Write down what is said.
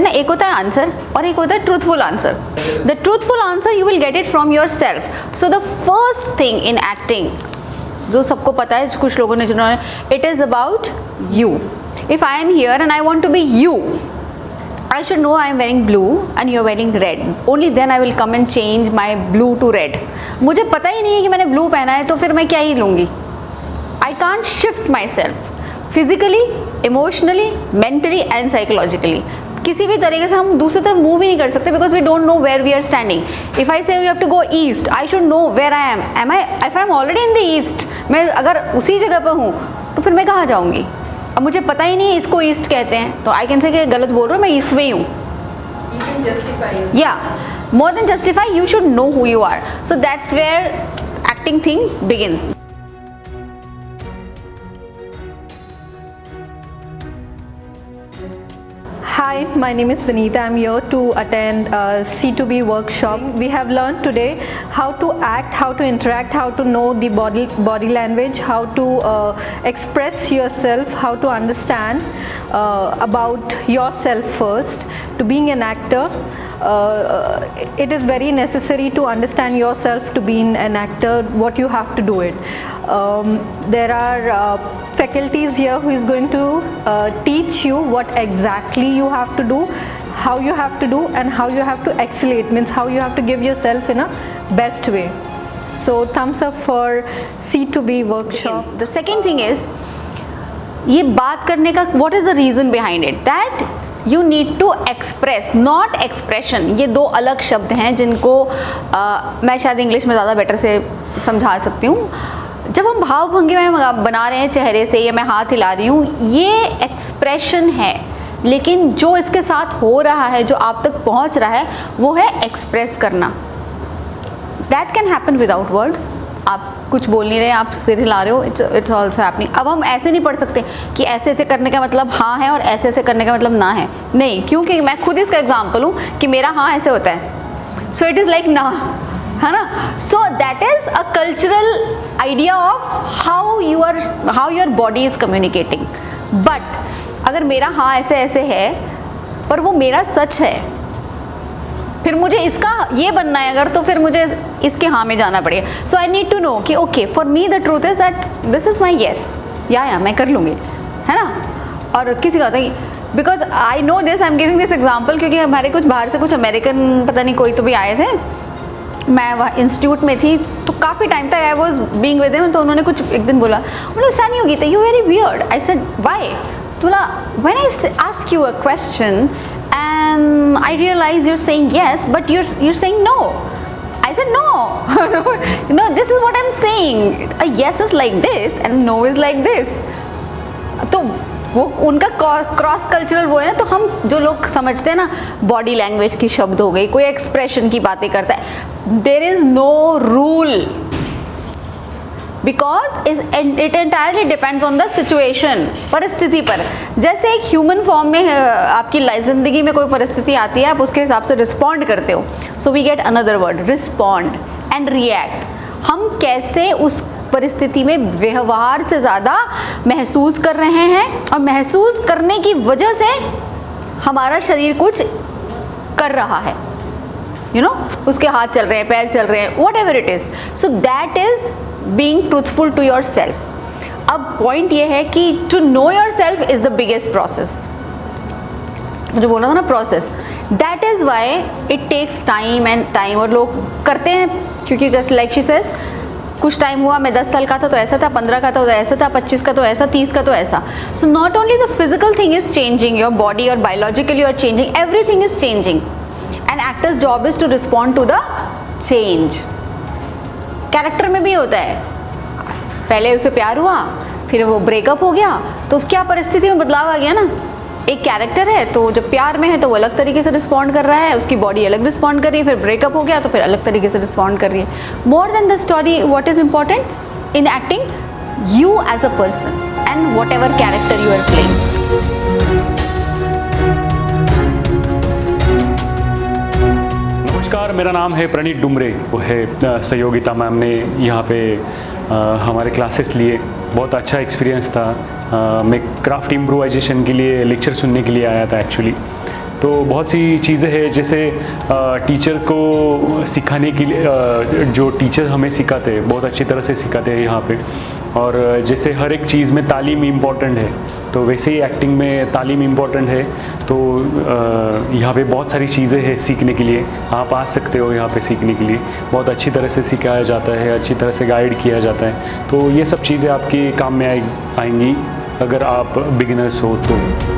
ना एक होता है आंसर और एक होता है truthful answer. The truthful answer you will get it from yourself. So the first thing in acting जो सबको पता है, कुछ लोगों ने जिन्होंने, it is about you. If I am here and I want to be you, I should know I am wearing blue and you are wearing red. Only then I will come and change my blue to red. मुझे पता ही नहीं है कि मैंने blue पहना है, तो फिर मैं क्या ही लूँगी. I can't shift myself physically, emotionally, mentally and psychologically. किसी भी तरीके से हम दूसरी तरफ मूव ही नहीं कर सकते because we don't know where we are standing. If I say you have to go east, I should know where I am. If I am already in the east, मैं अगर उसी जगह पर हूँ तो फिर मैं कहाँ जाऊँगी. अब मुझे पता ही नहीं है इसको ईस्ट कहते हैं, तो आई कैन से कि गलत बोल रहा हूँ, मैं ईस्ट में ही हूँ. You can justify it. या more than justify, you should know who you are. So that's where acting thing begins. Hi, my name is Vineeta. I'm here to attend a C2B workshop. We have learned today how to act, how to interact, how to know the body language, how to express yourself, how to understand about yourself first. To being an actor, it is very necessary to understand yourself to be an actor, what you have to do it. There are faculties here who is going to teach you what exactly you have to do, how you have to do, and how you have to excel it, means how you have to give yourself in a best way. So thumbs up for C2B workshop. The second thing is, ये बात करने का what is the reason behind it? That you need to express, not expression. ये दो अलग शब्द हैं जिनको मैं शायद इंग्लिश में ज़्यादा बेटर से समझा सकती हूँ. जब हम भाव भंगी में बना रहे हैं चेहरे से, या मैं हाथ हिला रही हूँ, ये एक्सप्रेशन है, लेकिन जो इसके साथ हो रहा है, जो आप तक पहुँच रहा है, वो है एक्सप्रेस करना. That can happen without words. आप कुछ बोल नहीं रहे, आप सिर हिला रहे हो, इट्स ऑल्सो हैपनिंग. अब हम ऐसे नहीं पढ़ सकते कि ऐसे ऐसे करने का मतलब हाँ है और ऐसे ऐसे करने का मतलब ना है. नहीं, क्योंकि मैं खुद इसका एग्जाम्पल हूँ कि मेरा हाँ ऐसे होता है, सो इट इज़ लाइक ना, है ना. सो that is a cultural idea of how your body is communicating. But अगर मेरा हाँ ऐसे ऐसे है पर वो मेरा सच है, फिर मुझे इसका ये बनना है अगर, तो फिर मुझे इसके हाँ में जाना पड़ेगा. सो आई नीड टू नो कि okay, for me the truth is that this is my yes, या मैं कर लूँगी, है ना. और किसी का होता है because I know this, I am giving this example क्योंकि हमारे कुछ बाहर से कुछ अमेरिकन पता नहीं कोई तो भी आए थे. मैं वहाँ इंस्टीट्यूट में थी तो काफ़ी टाइम तक I was being with him. तो उन्होंने कुछ एक दिन बोला, बोला Saini Yogita you very weird. I said why. तो बोला when I ask you a question and I realize you're saying yes, but you're saying no. I said no. No, this is what I'm saying. A yes is like this and no is like this. तो वो उनका cross cultural वो है ना. तो हम जो लोग समझते हैं ना, बॉडी लैंग्वेज की शब्द हो गई, कोई एक्सप्रेशन की बातें करता है, there is no rule because it entirely depends on the situation. परिस्थिति पर, जैसे एक ह्यूमन फॉर्म में आपकी ज़िंदगी में कोई परिस्थिति आती है, आप उसके हिसाब से रिस्पॉन्ड करते हो. So we get another word, respond and react. हम कैसे उस परिस्थिति में व्यवहार से ज़्यादा महसूस कर रहे हैं, और महसूस करने की वजह से हमारा शरीर कुछ कर रहा है, यू नो, उसके हाथ चल रहे हैं, पैर चल रहे हैं, whatever it is. So that is being truthful to yourself. अब पॉइंट ये है कि to know yourself is the biggest process. जो बोला था ना process, that is why it takes time and time. और लोग करते हैं क्योंकि जैसे लाइक शी सेज, कुछ टाइम हुआ, मैं 10 साल का था तो ऐसा था, 15 का था तो ऐसा था, 25 का तो ऐसा, 30 का तो ऐसा. So not only the physical thing is changing, your body और biologically you are changing, everything is changing, and actor's job is to respond to the change. Character में भी होता है, पहले उसे प्यार हुआ, फिर वो ब्रेकअप हो गया, तो क्या परिस्थिति में बदलाव आ गया ना. एक कैरेक्टर है तो जब प्यार में है तो वो अलग तरीके से रिस्पॉन्ड कर रहा है, उसकी बॉडी अलग रिस्पॉन्ड कर रही है, फिर ब्रेकअप हो गया तो फिर अलग तरीके से रिस्पॉन्ड कर रही है. More than the story, what is important in acting, you as a person and whatever character you are playing. नमस्कार, मेरा नाम है प्रणीत डुमरे. वो है सहयोगिता मैम ने यहाँ पे हमारे क्लासेस लिए, बहुत अच्छा एक्सपीरियंस था. मैं क्राफ्ट इम्प्रोवाइजेशन के लिए लेक्चर सुनने के लिए आया था एक्चुअली. तो बहुत सी चीज़ें हैं जैसे टीचर को सिखाने के लिए जो टीचर हमें सिखाते हैं बहुत अच्छी तरह से सिखाते हैं यहाँ पे। और जैसे हर एक चीज़ में तालीम इम्पॉर्टेंट है, तो वैसे ही एक्टिंग में तालीम इम्पॉर्टेंट है। तो यहाँ पे बहुत सारी चीज़ें हैं सीखने के लिए, आप आ सकते हो यहाँ पे सीखने के लिए। बहुत अच्छी तरह से सिखाया जाता है, अच्छी तरह से गाइड किया जाता है। तो ये सब चीज़ें आपके काम में आएंगी अगर आप बिगिनर्स हो तो।